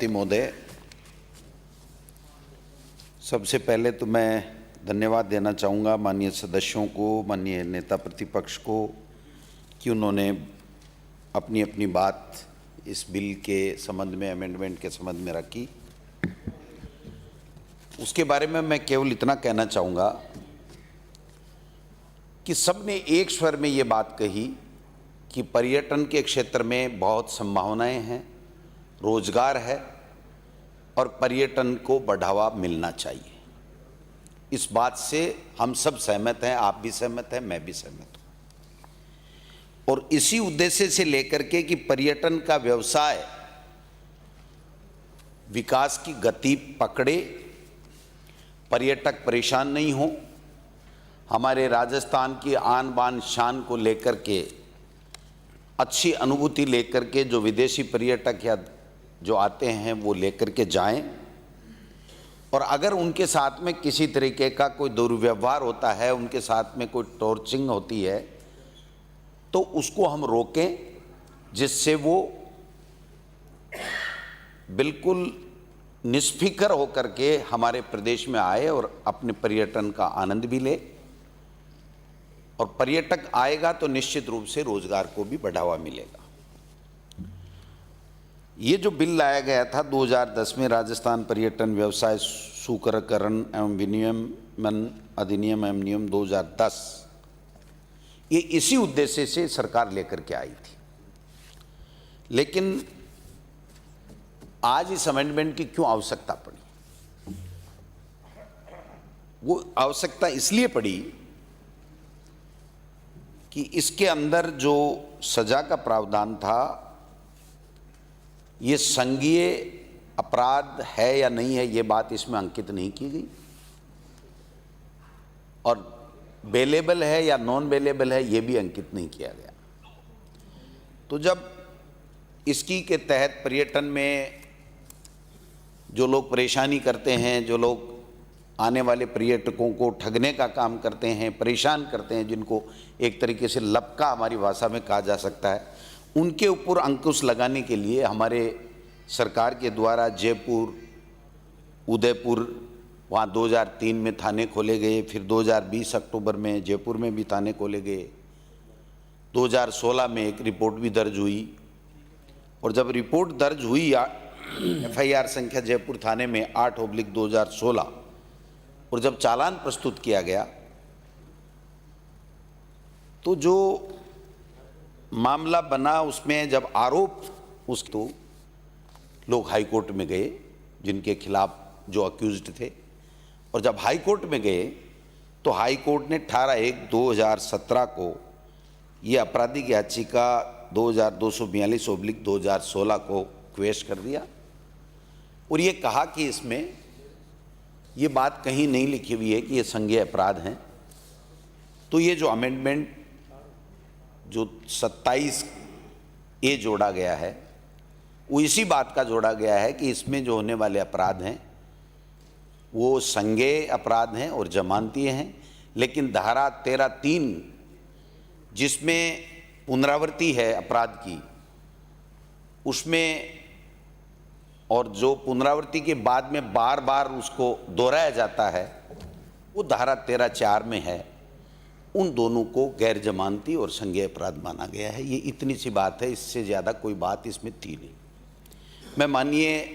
सभापति महोदय, सबसे पहले तो मैं धन्यवाद देना चाहूँगा माननीय सदस्यों को, माननीय नेता प्रतिपक्ष को कि उन्होंने अपनी अपनी बात इस बिल के संबंध में, अमेंडमेंट के संबंध में रखी। उसके बारे में मैं केवल इतना कहना चाहूँगा कि सबने एक स्वर में ये बात कही कि पर्यटन के क्षेत्र में बहुत संभावनाएं हैं, रोजगार है और पर्यटन को बढ़ावा मिलना चाहिए। इस बात से हम सब सहमत हैं, आप भी सहमत हैं, मैं भी सहमत हूँ। और इसी उद्देश्य से लेकर के कि पर्यटन का व्यवसाय विकास की गति पकड़े, पर्यटक परेशान नहीं हो, हमारे राजस्थान की आन बान शान को लेकर के अच्छी अनुभूति लेकर के जो विदेशी पर्यटक या जो आते हैं वो लेकर के जाएं, और अगर उनके साथ में किसी तरीके का कोई दुर्व्यवहार होता है, उनके साथ में कोई टॉर्चरिंग होती है, तो उसको हम रोकें, जिससे वो बिल्कुल निष्फिक्र होकर के हमारे प्रदेश में आए और अपने पर्यटन का आनंद भी ले। और पर्यटक आएगा तो निश्चित रूप से रोजगार को भी बढ़ावा मिलेगा। ये जो बिल लाया गया था 2010 में, राजस्थान पर्यटन व्यवसाय सुकरकरण एवं विनियमन अधिनियम एवं नियम 2010, ये इसी उद्देश्य से सरकार लेकर के आई थी। लेकिन आज इस अमेंडमेंट की क्यों आवश्यकता पड़ी? वो आवश्यकता इसलिए पड़ी कि इसके अंदर जो सजा का प्रावधान था, ये संज्ञेय अपराध है या नहीं है, ये बात इसमें अंकित नहीं की गई, और बेलेबल है या नॉन बेलेबल है, ये भी अंकित नहीं किया गया। तो जब इसकी के तहत पर्यटन में जो लोग परेशानी करते हैं, जो लोग आने वाले पर्यटकों को ठगने का काम करते हैं, परेशान करते हैं, जिनको एक तरीके से लपका हमारी भाषा में कहा जा सकता है, उनके ऊपर अंकुश लगाने के लिए हमारे सरकार के द्वारा जयपुर, उदयपुर, वहाँ 2003 में थाने खोले गए, फिर 2020 अक्टूबर में जयपुर में भी थाने खोले गए, 2016 में एक रिपोर्ट भी दर्ज हुई, और जब रिपोर्ट दर्ज हुई FIR संख्या जयपुर थाने में 8/2016, और जब चालान प्रस्तुत किया गया तो जो मामला बना उसमें जब आरोप तो लोग हाई कोर्ट में गए जिनके खिलाफ जो अक्यूज्ड थे, और जब हाई कोर्ट में गए तो हाई कोर्ट ने 18/1/2017 को ये आपराधिक याचिका 2242/2016 को क्वेश कर दिया, और ये कहा कि इसमें ये बात कहीं नहीं लिखी हुई है कि ये संज्ञेय अपराध हैं। तो ये जो अमेंडमेंट जो 27A जोड़ा गया है, वो इसी बात का जोड़ा गया है कि इसमें जो होने वाले अपराध हैं वो संज्ञेय अपराध हैं और जमानतीय हैं। लेकिन धारा 13(3) जिसमें पुनरावृत्ति है अपराध की, उसमें, और जो पुनरावृत्ति के बाद में बार बार उसको दोहराया जाता है, वो धारा 13(4) में है। उन दोनों को गैर जमानती और संज्ञेय अपराध माना गया है। ये इतनी सी बात है, इससे ज़्यादा कोई बात इसमें थी नहीं। मैं माननीय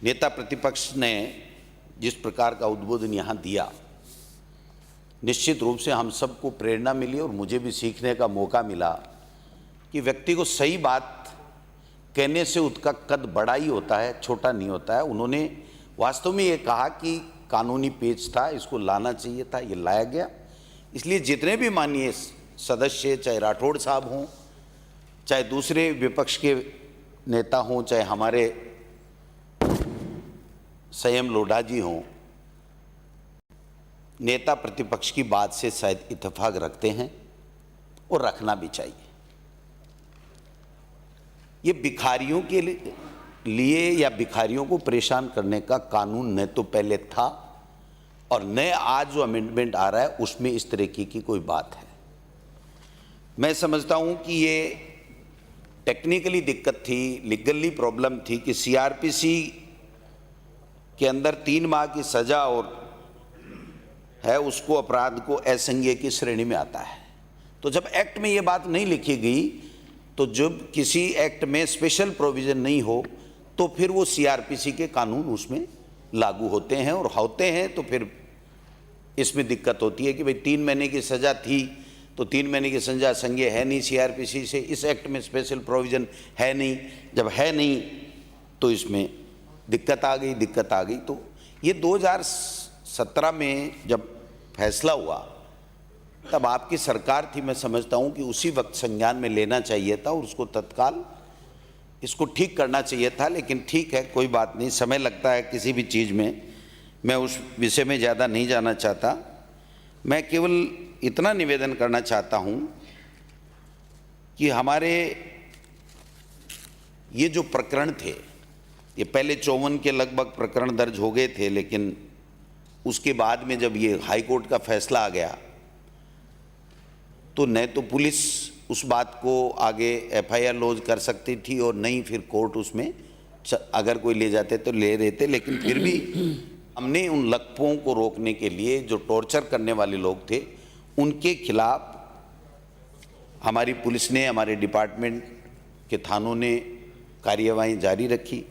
नेता प्रतिपक्ष ने जिस प्रकार का उद्बोधन यहाँ दिया, निश्चित रूप से हम सबको प्रेरणा मिली और मुझे भी सीखने का मौका मिला कि व्यक्ति को सही बात कहने से उसका कद बड़ा ही होता है, छोटा नहीं होता है। उन्होंने वास्तव में ये कहा कि कानूनी पेच था, इसको लाना चाहिए था, ये लाया गया। इसलिए जितने भी माननीय सदस्य, चाहे राठौड़ साहब हों, चाहे दूसरे विपक्ष के नेता हों, चाहे हमारे संयम लोढ़ा जी हों, नेता प्रतिपक्ष की बात से शायद इत्तेफाक रखते हैं और रखना भी चाहिए। ये भिखारियों के लिए या भिखारियों को परेशान करने का कानून न तो पहले था और न आज जो अमेंडमेंट आ रहा है उसमें इस तरीके की कोई बात है। मैं समझता हूं कि ये टेक्निकली दिक्कत थी, लीगली प्रॉब्लम थी कि सीआरपीसी के अंदर 3 माह की सजा और है उसको अपराध को असंज्ञेय की श्रेणी में आता है। तो जब एक्ट में ये बात नहीं लिखी गई, तो जब किसी एक्ट में स्पेशल प्रोविजन नहीं हो तो फिर वो सीआरपीसी के कानून उसमें लागू होते हैं, और होते हैं तो फिर इसमें दिक्कत होती है कि भाई 3 महीने की सज़ा थी तो 3 महीने की सज़ा संज्ञेय है नहीं सीआरपीसी से, इस एक्ट में स्पेशल प्रोविज़न है नहीं, जब है नहीं तो इसमें दिक्कत आ गई। तो ये 2017 में जब फैसला हुआ तब आपकी सरकार थी, मैं समझता हूँ कि उसी वक्त संज्ञान में लेना चाहिए था और उसको तत्काल इसको ठीक करना चाहिए था। लेकिन ठीक है, कोई बात नहीं, समय लगता है किसी भी चीज़ में, मैं उस विषय में ज़्यादा नहीं जाना चाहता। मैं केवल इतना निवेदन करना चाहता हूँ कि हमारे ये जो प्रकरण थे, ये पहले 54 के लगभग प्रकरण दर्ज हो गए थे, लेकिन उसके बाद में जब ये हाई कोर्ट का फैसला आ गया तो न तो पुलिस उस बात को आगे एफआईआर लॉन्च कर सकती थी और नहीं फिर कोर्ट उसमें अगर कोई ले जाते तो ले रहे थे। लेकिन फिर भी हमने उन लकपों को रोकने के लिए जो टॉर्चर करने वाले लोग थे उनके खिलाफ हमारी पुलिस ने, हमारे डिपार्टमेंट के थानों ने कार्यवाही जारी रखी।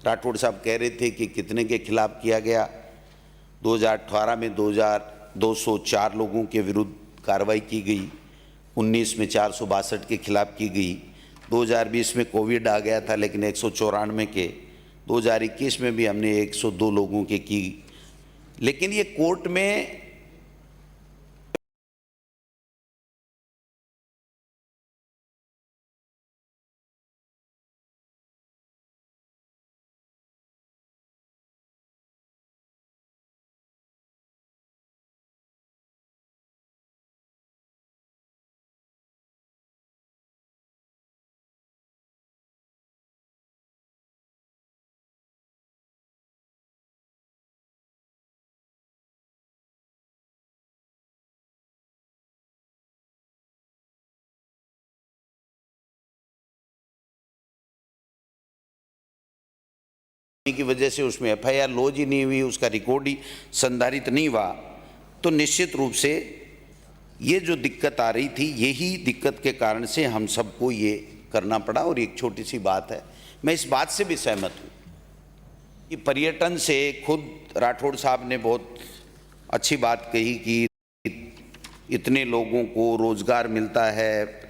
राठौड़ साहब कह रहे थे कि कितने के खिलाफ किया गया। 2018 में 204 लोगों के विरुद्ध कार्रवाई की गई, 19 में 462 के खिलाफ की गई, 2020 में कोविड आ गया था लेकिन 194 के, 2021 में भी हमने 102 लोगों के की। लेकिन ये कोर्ट में की वजह से उसमें एफआईआर लॉन्च ही नहीं हुई, उसका रिकॉर्ड ही संधारित नहीं हुआ, तो निश्चित रूप से ये जो दिक्कत आ रही थी, यही दिक्कत के कारण से हम सबको ये करना पड़ा। और एक छोटी सी बात है, मैं इस बात से भी सहमत हूँ कि पर्यटन से, खुद राठौड़ साहब ने बहुत अच्छी बात कही कि इतने लोगों को रोज़गार मिलता है,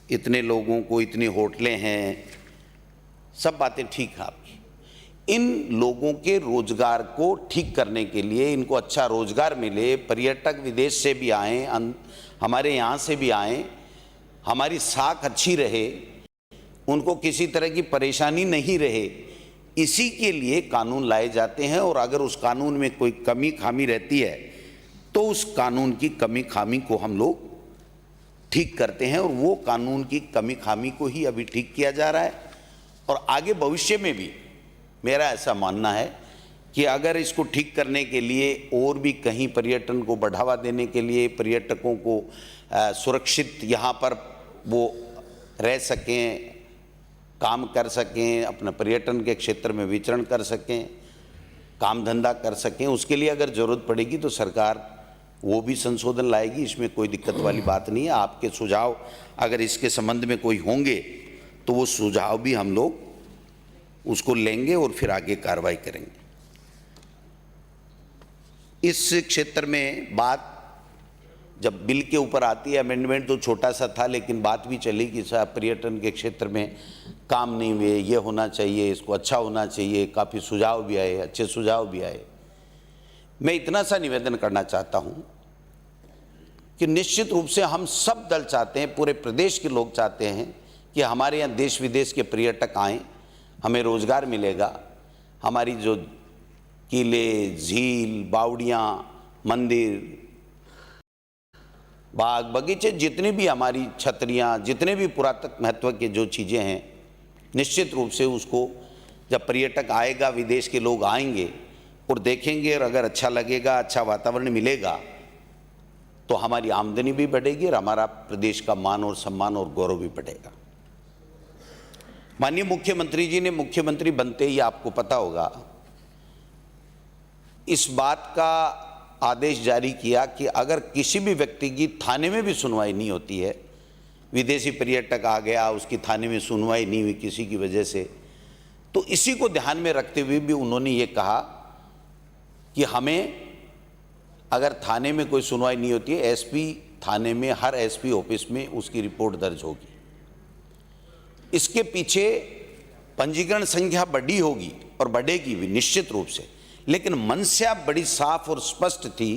इतने लोगों को इतनी होटलें हैं, सब बातें ठीक है आपकी। इन लोगों के रोजगार को ठीक करने के लिए, इनको अच्छा रोजगार मिले, पर्यटक विदेश से भी आएँ, हमारे यहाँ से भी आएँ, हमारी साख अच्छी रहे, उनको किसी तरह की परेशानी नहीं रहे, इसी के लिए कानून लाए जाते हैं। और अगर उस कानून में कोई कमी खामी रहती है तो उस कानून की कमी खामी को हम लोग ठीक करते हैं, और वो कानून की कमी खामी को ही अभी ठीक किया जा रहा है। और आगे भविष्य में भी मेरा ऐसा मानना है कि अगर इसको ठीक करने के लिए और भी कहीं पर्यटन को बढ़ावा देने के लिए, पर्यटकों को सुरक्षित यहाँ पर वो रह सकें, काम कर सकें, अपने पर्यटन के क्षेत्र में विचरण कर सकें, काम धंधा कर सकें, उसके लिए अगर ज़रूरत पड़ेगी तो सरकार वो भी संशोधन लाएगी। इसमें कोई दिक्कत वाली बात नहीं है। आपके सुझाव अगर इसके संबंध में कोई होंगे तो वो सुझाव भी हम लोग उसको लेंगे और फिर आगे कार्रवाई करेंगे। इस क्षेत्र में बात जब बिल के ऊपर आती है, अमेंडमेंट तो छोटा सा था लेकिन बात भी चली कि साहब पर्यटन के क्षेत्र में काम नहीं हुए, ये होना चाहिए, इसको अच्छा होना चाहिए, काफ़ी सुझाव भी आए, अच्छे सुझाव भी आए। मैं इतना सा निवेदन करना चाहता हूँ कि निश्चित रूप से हम सब दल चाहते हैं, पूरे प्रदेश के लोग चाहते हैं कि हमारे यहाँ देश विदेश के पर्यटक आएँ, हमें रोज़गार मिलेगा, हमारी जो किले, झील, बावड़ियाँ, मंदिर, बाग बगीचे, जितनी भी हमारी छतरियाँ, जितने भी पुरातत्व महत्व के जो चीज़ें हैं, निश्चित रूप से उसको जब पर्यटक आएगा, विदेश के लोग आएंगे और देखेंगे, और अगर अच्छा लगेगा, अच्छा वातावरण मिलेगा तो हमारी आमदनी भी बढ़ेगी और हमारा प्रदेश का मान और सम्मान और गौरव भी बढ़ेगा। माननीय मुख्यमंत्री जी ने मुख्यमंत्री बनते ही आपको पता होगा इस बात का आदेश जारी किया कि अगर किसी भी व्यक्ति की थाने में भी सुनवाई नहीं होती है, विदेशी पर्यटक आ गया, उसकी थाने में सुनवाई नहीं हुई किसी की वजह से, तो इसी को ध्यान में रखते हुए भी उन्होंने ये कहा कि हमें अगर थाने में कोई सुनवाई नहीं होती है, एसपी थाने में, हर एसपी ऑफिस में उसकी रिपोर्ट दर्ज होगी। इसके पीछे पंजीकरण संख्या बढ़ी होगी और बढ़ेगी भी निश्चित रूप से, लेकिन मंशा बड़ी साफ और स्पष्ट थी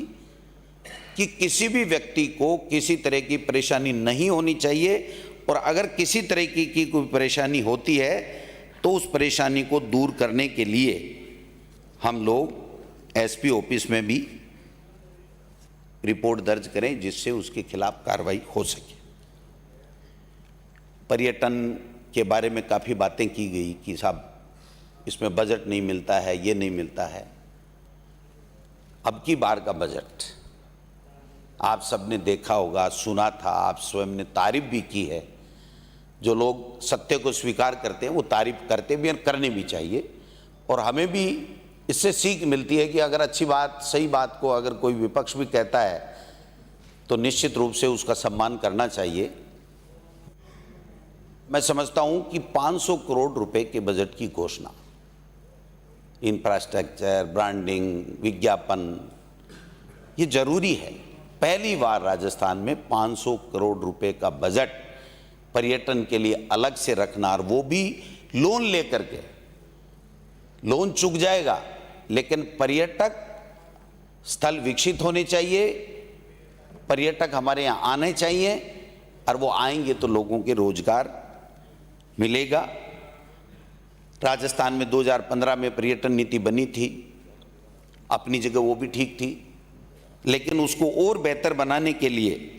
कि किसी भी व्यक्ति को किसी तरह की परेशानी नहीं होनी चाहिए, और अगर किसी तरह की कोई परेशानी होती है तो उस परेशानी को दूर करने के लिए हम लोग एसपी ऑफिस में भी रिपोर्ट दर्ज करें जिससे उसके खिलाफ कार्रवाई हो सके। पर्यटन के बारे में काफ़ी बातें की गई कि साहब इसमें बजट नहीं मिलता है, ये नहीं मिलता है। अब की बार का बजट आप सबने देखा होगा, सुना था, आप स्वयं ने तारीफ भी की है। जो लोग सत्य को स्वीकार करते हैं वो तारीफ करते भी और करने भी चाहिए, और हमें भी इससे सीख मिलती है कि अगर अच्छी बात, सही बात को अगर कोई विपक्ष भी कहता है तो निश्चित रूप से उसका सम्मान करना चाहिए। मैं समझता हूं कि 500 करोड़ रुपए के बजट की घोषणा, इंफ्रास्ट्रक्चर, ब्रांडिंग, विज्ञापन, ये जरूरी है। पहली बार राजस्थान में 500 करोड़ रुपए का बजट पर्यटन के लिए अलग से रखना, और वो भी लोन लेकर के। लोन चूक जाएगा, लेकिन पर्यटक स्थल विकसित होने चाहिए, पर्यटक हमारे यहाँ आने चाहिए, और वो आएंगे तो लोगों के रोजगार मिलेगा। राजस्थान में 2015 में पर्यटन नीति बनी थी, अपनी जगह वो भी ठीक थी, लेकिन उसको और बेहतर बनाने के लिए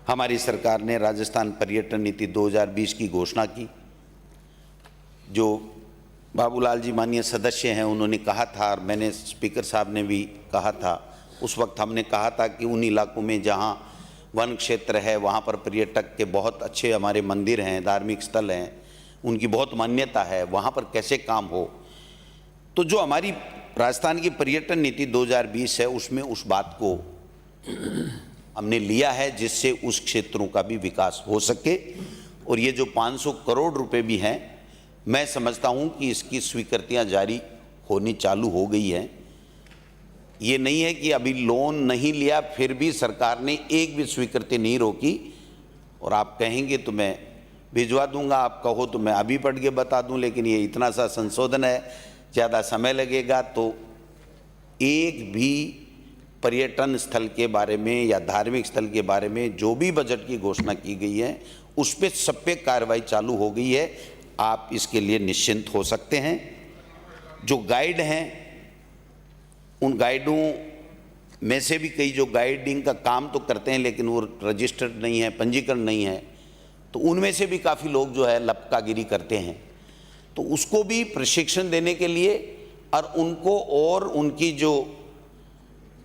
हमारी सरकार ने राजस्थान पर्यटन नीति 2020 की घोषणा की। जो बाबूलाल जी माननीय सदस्य हैं, उन्होंने कहा था, और मैंने स्पीकर साहब ने भी कहा था, उस वक्त हमने कहा था कि उन इलाकों में जहां वन क्षेत्र है वहां पर पर्यटक के बहुत अच्छे हमारे मंदिर हैं, धार्मिक स्थल हैं, उनकी बहुत मान्यता है, वहां पर कैसे काम हो। तो जो हमारी राजस्थान की पर्यटन नीति 2020 है उसमें उस बात को हमने लिया है जिससे उस क्षेत्रों का भी विकास हो सके। और ये जो 500 करोड़ रुपए भी हैं, मैं समझता हूं कि इसकी स्वीकृतियां जारी होनी चालू हो गई हैं। ये नहीं है कि अभी लोन नहीं लिया फिर भी सरकार ने एक भी स्वीकृति नहीं रोकी, और आप कहेंगे तो मैं भिजवा दूंगा, आप कहो तो मैं अभी पढ़ के बता दूं, लेकिन ये इतना सा संशोधन है, ज़्यादा समय लगेगा। तो एक भी पर्यटन स्थल के बारे में या धार्मिक स्थल के बारे में जो भी बजट की घोषणा की गई है उस पर सब पे कार्रवाई चालू हो गई है। आप इसके लिए निश्चिंत हो सकते हैं। जो गाइड हैं, उन गाइडों में से भी कई जो गाइडिंग का काम तो करते हैं लेकिन वो रजिस्टर्ड नहीं है, पंजीकरण नहीं है, तो उनमें से भी काफ़ी लोग जो है लपकागिरी करते हैं। तो उसको भी प्रशिक्षण देने के लिए और उनको और उनकी जो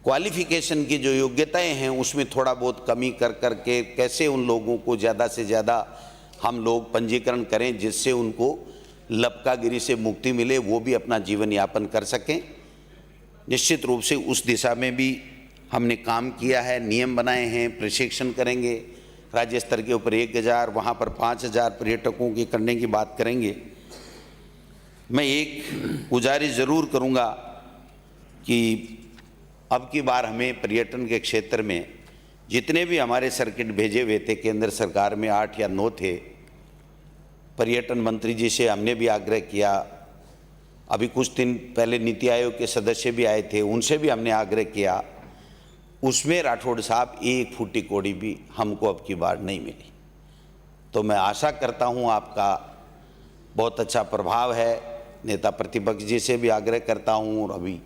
क्वालिफिकेशन की जो योग्यताएं हैं उसमें थोड़ा बहुत कमी कर करके कैसे उन लोगों को ज़्यादा से ज़्यादा हम लोग पंजीकरण करें जिससे उनको लपकागिरी से मुक्ति मिले, वो भी अपना जीवन यापन कर सकें। निश्चित रूप से उस दिशा में भी हमने काम किया है, नियम बनाए हैं, प्रशिक्षण करेंगे। राज्य स्तर के ऊपर 1000, वहाँ पर 5000 पर्यटकों की करने की बात करेंगे। मैं एक गुजारिश ज़रूर करूँगा कि अब की बार हमें पर्यटन के क्षेत्र में जितने भी हमारे सर्किट भेजे हुए थे, केंद्र सरकार में 8 या 9 थे, पर्यटन मंत्री जी से हमने भी आग्रह किया। अभी कुछ दिन पहले नीति आयोग के सदस्य भी आए थे, उनसे भी हमने आग्रह किया। उसमें राठौड़ साहब एक फूटी कौड़ी भी हमको अब की बार नहीं मिली। तो मैं आशा करता हूँ आपका बहुत अच्छा प्रभाव है। नेता प्रतिपक्ष जी से भी आग्रह करता हूँ और अभी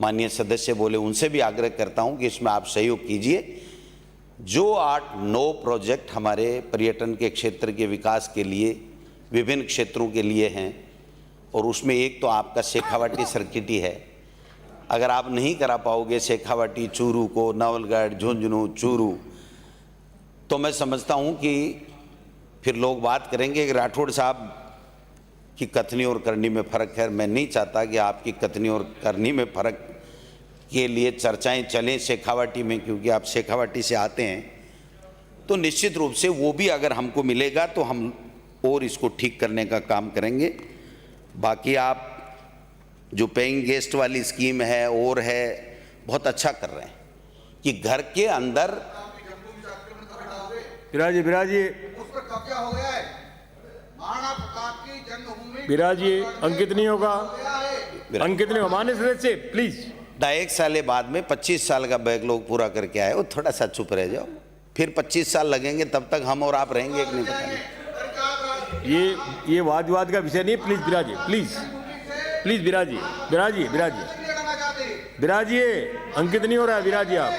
माननीय सदस्य बोले उनसे भी आग्रह करता हूँ कि इसमें आप सहयोग कीजिए। जो 8-9 प्रोजेक्ट हमारे पर्यटन के क्षेत्र के विकास के लिए विभिन्न क्षेत्रों के लिए हैं, और उसमें एक तो आपका शेखावाटी सर्किट ही है। अगर आप नहीं करा पाओगे शेखावाटी, चूरू को, नवलगढ़, झुंझुनू, चूरू, तो मैं समझता हूँ कि फिर लोग बात करेंगे कि राठौड़ साहब कि कथनी और करनी में फ़र्क है। मैं नहीं चाहता कि आपकी कथनी और करनी में फ़र्क के लिए चर्चाएं चलें शेखावाटी में, क्योंकि आप शेखावाटी से आते हैं, तो निश्चित रूप से वो भी अगर हमको मिलेगा तो हम और इसको ठीक करने का काम करेंगे। बाकी आप जो पेइंग गेस्ट वाली स्कीम है और है, बहुत अच्छा कर रहे हैं कि घर के अंदर बिराजी उस पर कब्जा हो गया है। महाराणा प्रताप की जन्मभूमि बिराजी अंकित नहीं होगा, अंकित नहीं होगा। मान्य सदस्य प्लीज। 1.5 साल बाद में 25 साल का बैकलॉग पूरा करके आए, वो थोड़ा सा चुप रह जाओ, फिर 25 साल लगेंगे, तब तक हम और आप रहेंगे कि नहीं पता नहीं। ये वाद विवाद का विषय नहीं। प्लीज बिराजी, प्लीज प्लीज बिराजी बिराजी बिराजी बिराजी अंकित नहीं हो रहा है। बिराजी आप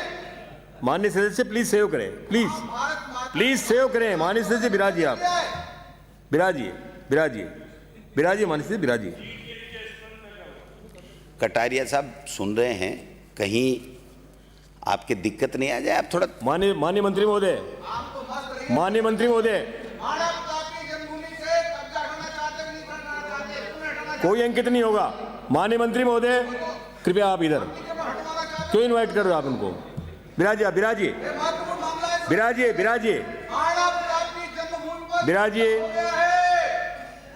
मान्य सदस्य प्लीज सेव करें, प्लीज प्लीज सेव करें। मान्य सदस्य बिराजी आप बिराजी बिराजी बिराजी मान्य सदस्य बिराजी। कटारिया साहब सुन रहे हैं, कहीं आपके दिक्कत नहीं आ जाए, आप थोड़ा माननीय मंत्री महोदय, माननीय मंत्री महोदय, महाराणा प्रताप की जन्मभूमि से कब्जा हटाना चाहते हैं, नहीं हटाना चाहते, क्यों हटाना चाहते कोई अंकित नहीं होगा। माननीय मंत्री महोदय कृपया आप इधर क्यों इनवाइट कर रहे हो आप उनको? बिराजी आप बिराजी हैं? महत्वपूर्ण मामला है। बिराजी बिराजी महाराणा प्रताप की जन्मभूमि पर बिराजी हो गया है,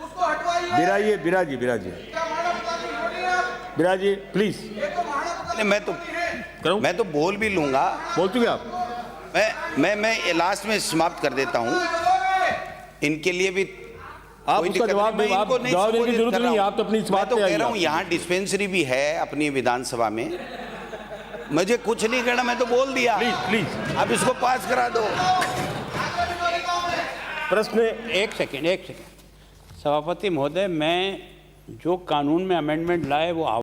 उसको हटवाइए। बिराजी बिराजी बिराजी क्या महाराणा प्रताप की छोटी है आप? बिराजी प्लीज। ये तो महाराणा प्रताप नहीं, करूं? मैं तो बोल भी लूंगा। बोल चुके आप? मैं लास्ट में समाप्त कर देता हूं। इनके लिए भी आप कोई उसका दिक्कत जवाब नहीं, मैं आप इनको नहीं जवाब देने की संबोधित जरूरत कर रहा नहीं है। हूं। आप तो अपनी इस मैं बात तो पे कह आइए रहा हूं आप। यहाँ डिस्पेंसरी भी है अपनी विधानसभा में, मुझे कुछ नहीं करना, मैं तो बोल दिया। प्लीज प्लीज आप इसको पास करा दो। प्रश्न। एक सेकेंड सभापति महोदय, मैं जो कानून में अमेंडमेंट लाए वो